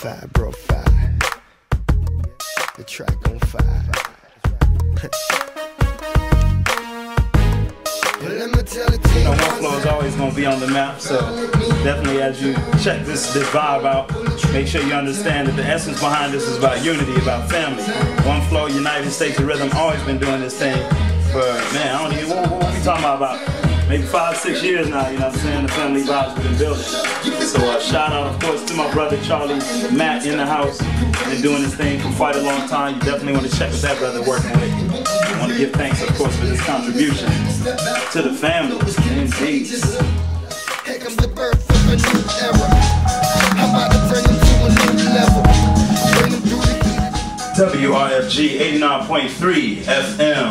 fire, bro, fire. The track on fire. One flow is always going to be on the map, so definitely as you check this vibe out, make sure you understand that the essence behind this is about unity, about family. One Flow, United States of Rhythm, always been doing this thing for, man, I don't even, what we talking about maybe 5-6 years now, you know what I'm saying? The family vibes we've been building. So shout out, of course, to my brother Charlie, Matt in the house, been doing this thing for quite a long time. You definitely want to check what that brother working with. I want to give thanks, of course, for this contribution to the family. Indeed. Here comes the birth of a new era. I'm about to turn into a new level. Bring them through the WRFG 89.3 FM.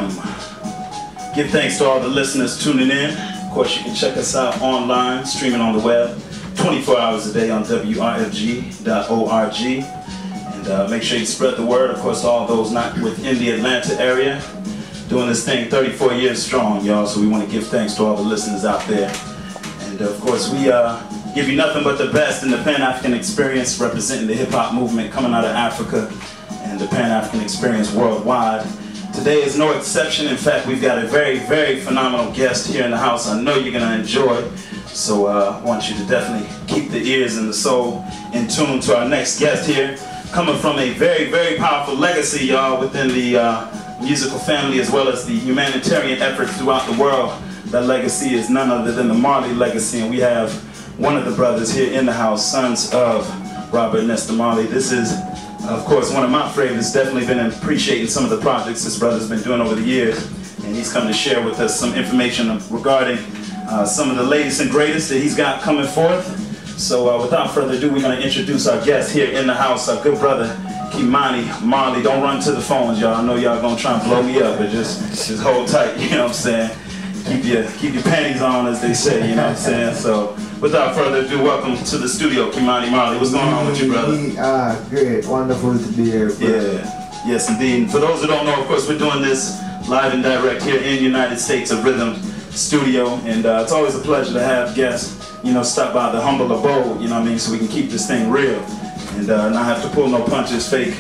Give thanks to all the listeners tuning in. Of course, you can check us out online, streaming on the web, 24 hours a day on WRFG.org. And make sure you spread the word, of course, to all those not within the Atlanta area. Doing this thing 34 years strong, y'all, so we want to give thanks to all the listeners out there. And of course, we give you nothing but the best in the Pan-African experience, representing the hip-hop movement coming out of Africa and the Pan-African experience worldwide. Today is no exception. In fact, we've got a very, very phenomenal guest here in the house I know you're going to enjoy. So I want you to definitely keep the ears and the soul in tune to our next guest here. Coming from a very, very powerful legacy, y'all, within the musical family as well as the humanitarian efforts throughout the world. That legacy is none other than the Marley legacy. And we have one of the brothers here in the house, sons of Robert Nesta Marley. This is, of course, one of my favorites. Definitely been appreciating some of the projects this brother's been doing over the years, and he's come to share with us some information regarding some of the latest and greatest that he's got coming forth. So without further ado, we're going to introduce our guest here in the house, our good brother Mani Marley. Don't run to the phones, y'all. I know y'all gonna try and blow me up, but just hold tight. You know what I'm saying? Keep your panties on, as they say. You know what I'm saying? So without further ado, welcome to the studio, Mani Marley. What's going on with you, brother? Good. Wonderful to be here, bro. Yeah. Yes, indeed. And for those who don't know, of course, we're doing this live and direct here in United States of Rhythm studio, and it's always a pleasure to have guests, you know, stop by the humble abode, you know what I mean, so we can keep this thing real and not have to pull no punches, fake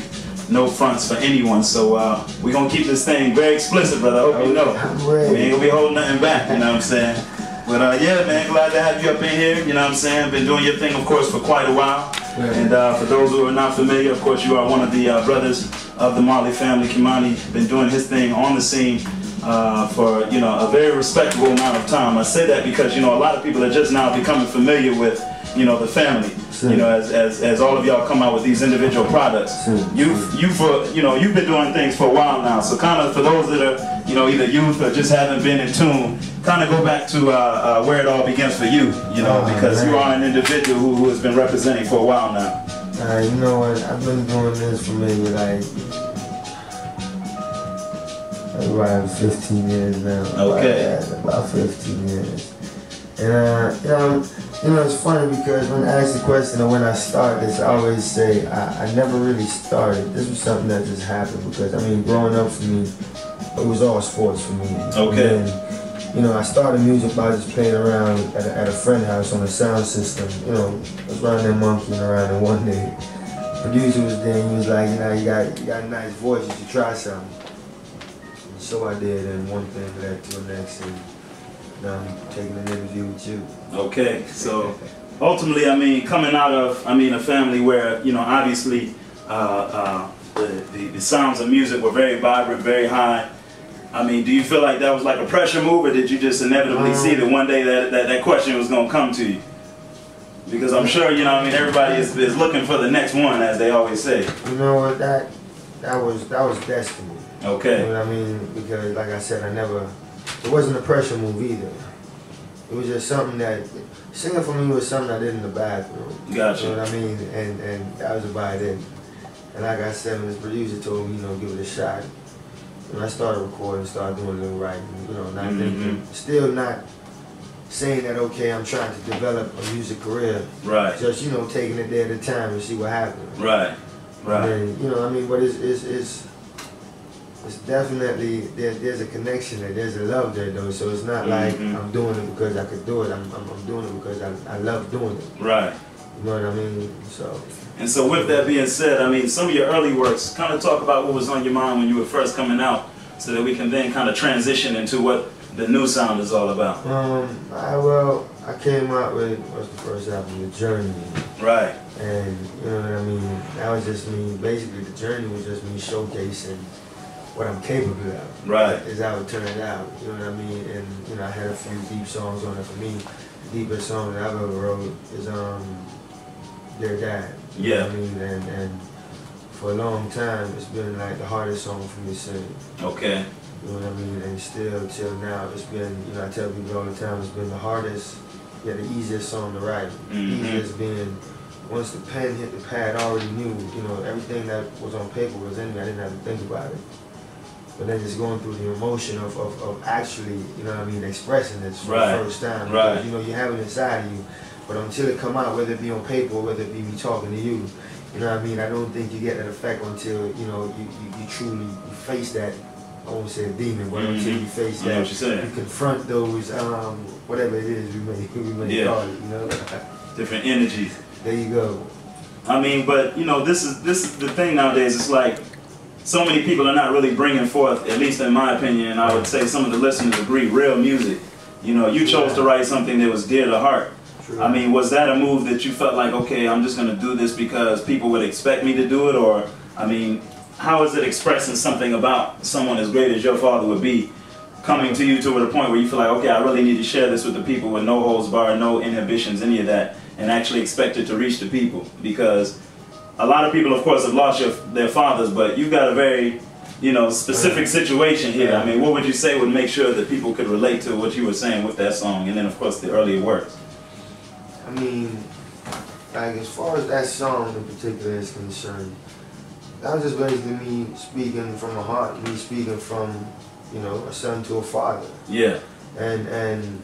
no fronts for anyone. So we're going to keep this thing very explicit, brother. I hope you know. We ain't going to be holding nothing back, you know what I'm saying? But yeah, man, glad to have you up in here, you know what I'm saying? Been doing your thing, of course, for quite a while. And for those who are not familiar, of course, you are one of the brothers of the Marley family. Mani been doing his thing on the scene for, you know, a very respectable amount of time. I say that because, you know, a lot of people are just now becoming familiar with, you know, the family. You know, as all of y'all come out with these individual products, you've been doing things for a while now. So kind of for those that are, you know, either youth or just haven't been in tune, kind of go back to where it all begins for you. You know, because you are an individual who has been representing for a while now. You know what? I've been doing this for maybe like around 15 years now. Okay. About 15 years. And you know, it's funny because when I ask the question of when I started this, I always say I never really started. This was something that just happened because, I mean, growing up for me, it was all sports for me. Okay. And, you know, I started music by just playing around at a friend's house on a sound system. You know, I was around there monkeying around, and one day, the producer was there and he was like, you know, you got a nice voice, you should try something. And so I did, and one thing led to the next, and now I'm taking an interview with you. Okay, so ultimately, I mean, coming out of, I mean, a family where, you know, obviously the sounds of music were very vibrant, very high. I mean, do you feel like that was like a pressure move, or did you just inevitably see that one day that question was going to come to you? Because I'm sure, you know, I mean, everybody is looking for the next one, as they always say. You know what, that was destiny. Okay. You know what I mean? Because, like I said, it wasn't a pressure move either. It was just something that, singing for me was something I did in the bathroom. Gotcha. You know what I mean? And that was about it. And like I said, when this producer told me, you know, give it a shot, and I started recording, started doing a little writing, you know, not thinking, still not saying that, okay, I'm trying to develop a music career. Right. Just, you know, taking it there at a time and see what happens. Right. Right. And then, you know what I mean? But it's definitely, there's a connection there, there's a love there though, so it's not like I'm doing it because I could do it, I'm doing it because I love doing it. Right. You know what I mean? So. And so with that being said, I mean, some of your early works, kind of talk about what was on your mind when you were first coming out, so that we can then kind of transition into what the new sound is all about. I came out with, what's the first album, The Journey. Right. And, you know what I mean, that was just me, basically The Journey was just me showcasing what I'm capable of. Right. Is how it turned out, you know what I mean? And, you know, I had a few deep songs on it for me. The deepest song that I've ever wrote is Dear Dad. You know what I mean? And for a long time, it's been like the hardest song for me to sing. Okay. You know what I mean? And still, till now, it's been, you know, I tell people all the time, it's been the hardest, the easiest song to write. The easiest being, once the pen hit the pad, I already knew, you know, everything that was on paper was in me. I didn't have to think about it. But then just going through the emotion of actually, you know what I mean, expressing this for the first time. Right. Because, you know, you have it inside of you. But until it come out, whether it be on paper or whether it be me talking to you, you know what I mean, I don't think you get that effect until, you know, you truly face that, I won't say a demon, but until you face that, you confront those, whatever it is we may call it, you know? Different energies. There you go. I mean, but, you know, this is the thing nowadays. It's like, so many people are not really bringing forth, at least in my opinion, and I would say some of the listeners agree, real music. You know, you chose to write something that was dear to heart. True. I mean, was that a move that you felt like, okay, I'm just going to do this because people would expect me to do it? Or, I mean, how is it expressing something about someone as great as your father would be, coming to you to the point where you feel like, okay, I really need to share this with the people with no holds barred, no inhibitions, any of that, and actually expect it to reach the people? Because a lot of people, of course, have lost their fathers, but you've got a very, you know, specific situation here. I mean, what would you say would make sure that people could relate to what you were saying with that song, and then, of course, the earlier works? I mean, like, as far as that song in particular is concerned, that was just basically me speaking from the heart, me speaking from, you know, a son to a father. Yeah. And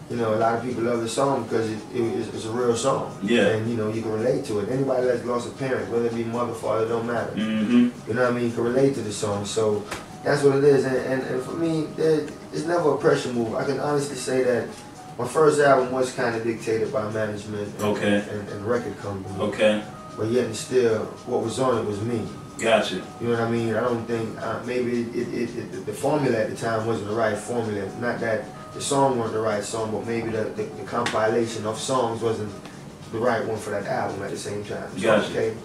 you know, a lot of people love the song because it's a real song. Yeah. And, you know, you can relate to it. Anybody that's lost a parent, whether it be mother, father, don't matter. You know what I mean? You can relate to the song. So that's what it is. And for me, it's never a pressure move. I can honestly say that my first album was kind of dictated by management and record company. Okay. But yet and still, what was on it was me. Gotcha. You know what I mean? I don't think, maybe the formula at the time wasn't the right formula. Not that the song wasn't the right song, but maybe the compilation of songs wasn't the right one for that album at the same time. So, gotcha. Okay.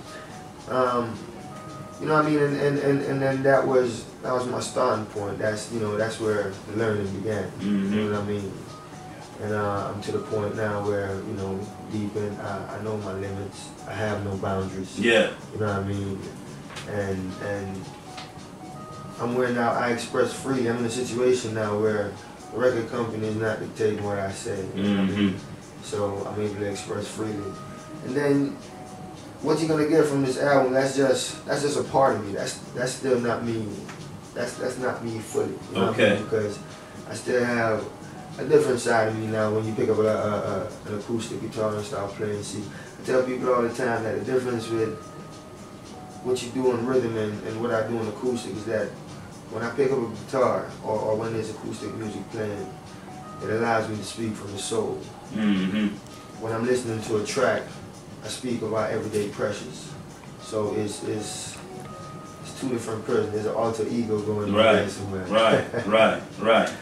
You know what I mean? And then that was my starting point. That's, you know, that's where the learning began. You know what I mean? And I'm to the point now where, you know, deep in, I know my limits. I have no boundaries. Yeah. You know what I mean? And I'm where now I express freely. I'm in a situation now where the record company is not dictating what I say. You know what I mean? So I'm able to express freely. And then what you're gonna get from this album, that's just a part of me. That's still not me. That's not me fully. You know what I mean? Because I still have a different side of me now when you pick up an acoustic guitar and start playing. See, I tell people all the time that the difference with what you do in rhythm and what I do in acoustic is that when I pick up a guitar or when there's acoustic music playing, it allows me to speak from the soul. When I'm listening to a track, I speak about everyday pressures. So it's two different persons. There's an alter ego going on somewhere. Right.